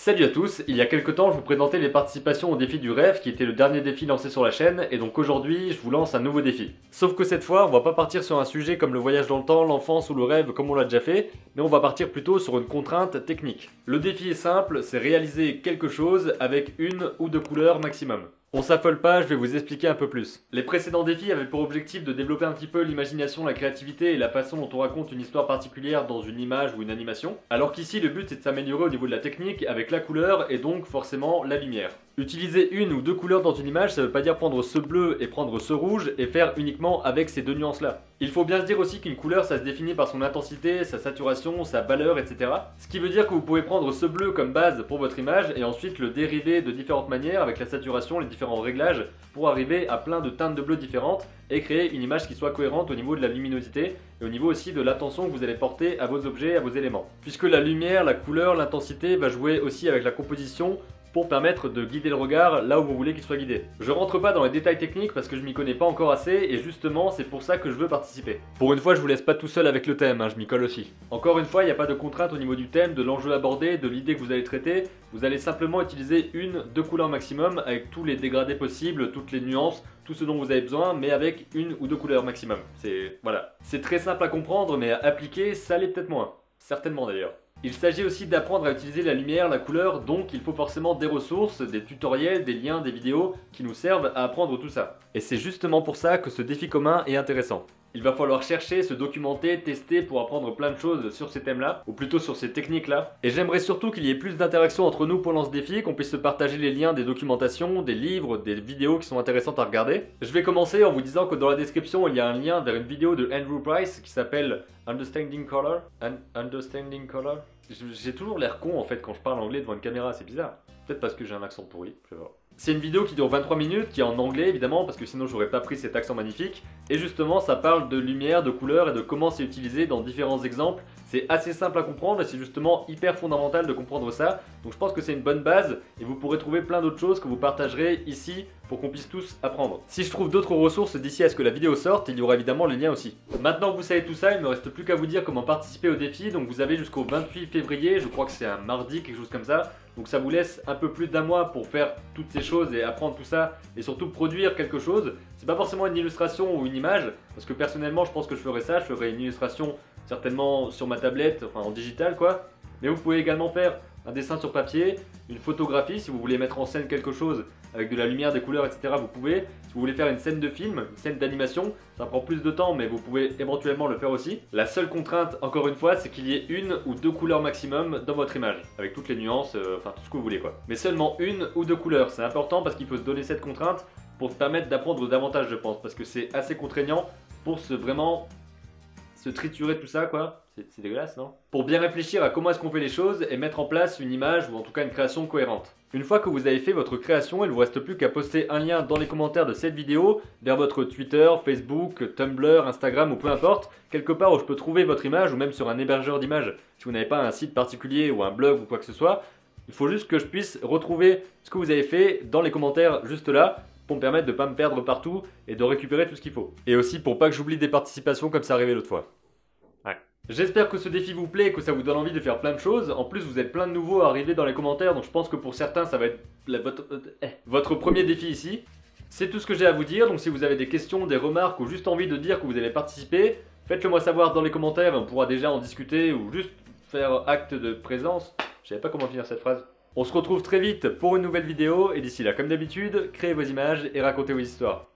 Salut à tous, il y a quelques temps je vous présentais les participations au défi du rêve qui était le dernier défi lancé sur la chaîne et donc aujourd'hui je vous lance un nouveau défi. Sauf que cette fois on va pas partir sur un sujet comme le voyage dans le temps, l'enfance ou le rêve comme on l'a déjà fait, mais on va partir plutôt sur une contrainte technique. Le défi est simple, c'est réaliser quelque chose avec une ou deux couleurs maximum. On s'affole pas, je vais vous expliquer un peu plus. Les précédents défis avaient pour objectif de développer un petit peu l'imagination, la créativité et la façon dont on raconte une histoire particulière dans une image ou une animation, alors qu'ici le but c'est de s'améliorer au niveau de la technique avec la couleur et donc forcément la lumière. Utiliser une ou deux couleurs dans une image, ça veut pas dire prendre ce bleu et prendre ce rouge et faire uniquement avec ces deux nuances là. Il faut bien se dire aussi qu'une couleur ça se définit par son intensité, sa saturation, sa valeur, etc. Ce qui veut dire que vous pouvez prendre ce bleu comme base pour votre image et ensuite le dériver de différentes manières avec la saturation, les différents réglages pour arriver à plein de teintes de bleu différentes et créer une image qui soit cohérente au niveau de la luminosité et au niveau aussi de l'attention que vous allez porter à vos objets, à vos éléments. Puisque la lumière, la couleur, l'intensité va jouer aussi avec la composition pour permettre de guider le regard là où vous voulez qu'il soit guidé. Je rentre pas dans les détails techniques parce que je m'y connais pas encore assez et justement c'est pour ça que je veux participer. Pour une fois je vous laisse pas tout seul avec le thème, je m'y colle aussi. Encore une fois il n'y a pas de contrainte au niveau du thème, de l'enjeu abordé, de l'idée que vous allez traiter, vous allez simplement utiliser deux couleurs maximum avec tous les dégradés possibles, toutes les nuances, tout ce dont vous avez besoin mais avec une ou deux couleurs maximum. Voilà. C'est très simple à comprendre mais à appliquer ça l'est peut-être moins. Certainement d'ailleurs. Il s'agit aussi d'apprendre à utiliser la lumière, la couleur, donc il faut forcément des ressources, des tutoriels, des liens, des vidéos qui nous servent à apprendre tout ça. Et c'est justement pour ça que ce défi commun est intéressant. Il va falloir chercher, se documenter, tester pour apprendre plein de choses sur ces thèmes-là, ou plutôt sur ces techniques-là. Et j'aimerais surtout qu'il y ait plus d'interaction entre nous pendant ce défi, qu'on puisse se partager les liens des documentations, des livres, des vidéos qui sont intéressantes à regarder. Je vais commencer en vous disant que dans la description, il y a un lien vers une vidéo de Andrew Price qui s'appelle Understanding Color. Understanding Color. J'ai toujours l'air con en fait quand je parle anglais devant une caméra, c'est bizarre. Peut-être parce que j'ai un accent pourri, je sais pas. C'est une vidéo qui dure 23 minutes, qui est en anglais évidemment, parce que sinon j'aurais pas pris cet accent magnifique. Et justement, ça parle de lumière, de couleur et de comment c'est utilisé dans différents exemples. C'est assez simple à comprendre et c'est justement hyper fondamental de comprendre ça. Donc je pense que c'est une bonne base et vous pourrez trouver plein d'autres choses que vous partagerez ici pour qu'on puisse tous apprendre. Si je trouve d'autres ressources d'ici à ce que la vidéo sorte, il y aura évidemment les liens aussi. Maintenant que vous savez tout ça, il ne me reste plus qu'à vous dire comment participer au défi. Donc vous avez jusqu'au 28 février, je crois que c'est un mardi, quelque chose comme ça. Donc ça vous laisse un peu plus d'un mois pour faire toutes ces choses et apprendre tout ça et surtout produire quelque chose. C'est pas forcément une illustration ou une image, parce que personnellement je pense que je ferais ça, je ferais une illustration certainement sur ma tablette, enfin en digital quoi. Mais vous pouvez également faire un dessin sur papier, une photographie si vous voulez mettre en scène quelque chose avec de la lumière, des couleurs, etc. vous pouvez. Si vous voulez faire une scène de film, une scène d'animation, ça prend plus de temps mais vous pouvez éventuellement le faire aussi. La seule contrainte, encore une fois, c'est qu'il y ait une ou deux couleurs maximum dans votre image, avec toutes les nuances, enfin tout ce que vous voulez quoi. Mais seulement une ou deux couleurs, c'est important parce qu'il faut se donner cette contrainte pour se permettre d'apprendre davantage je pense, parce que c'est assez contraignant pour vraiment se triturer tout ça quoi. C'est dégueulasse, non? Pour bien réfléchir à comment est-ce qu'on fait les choses et mettre en place une image ou en tout cas une création cohérente. Une fois que vous avez fait votre création, il ne vous reste plus qu'à poster un lien dans les commentaires de cette vidéo vers votre Twitter, Facebook, Tumblr, Instagram ou peu importe, quelque part où je peux trouver votre image ou même sur un hébergeur d'images. Si vous n'avez pas un site particulier ou un blog ou quoi que ce soit, il faut juste que je puisse retrouver ce que vous avez fait dans les commentaires juste là pour me permettre de ne pas me perdre partout et de récupérer tout ce qu'il faut. Et aussi pour pas que j'oublie des participations comme ça arrivait l'autre fois. J'espère que ce défi vous plaît et que ça vous donne envie de faire plein de choses. En plus, vous êtes plein de nouveaux à arriver dans les commentaires, donc je pense que pour certains, ça va être votre premier défi ici. C'est tout ce que j'ai à vous dire, donc si vous avez des questions, des remarques ou juste envie de dire que vous allez participer, faites-le moi savoir dans les commentaires, on pourra déjà en discuter ou juste faire acte de présence. Je savais pas comment finir cette phrase. On se retrouve très vite pour une nouvelle vidéo, et d'ici là, comme d'habitude, créez vos images et racontez vos histoires.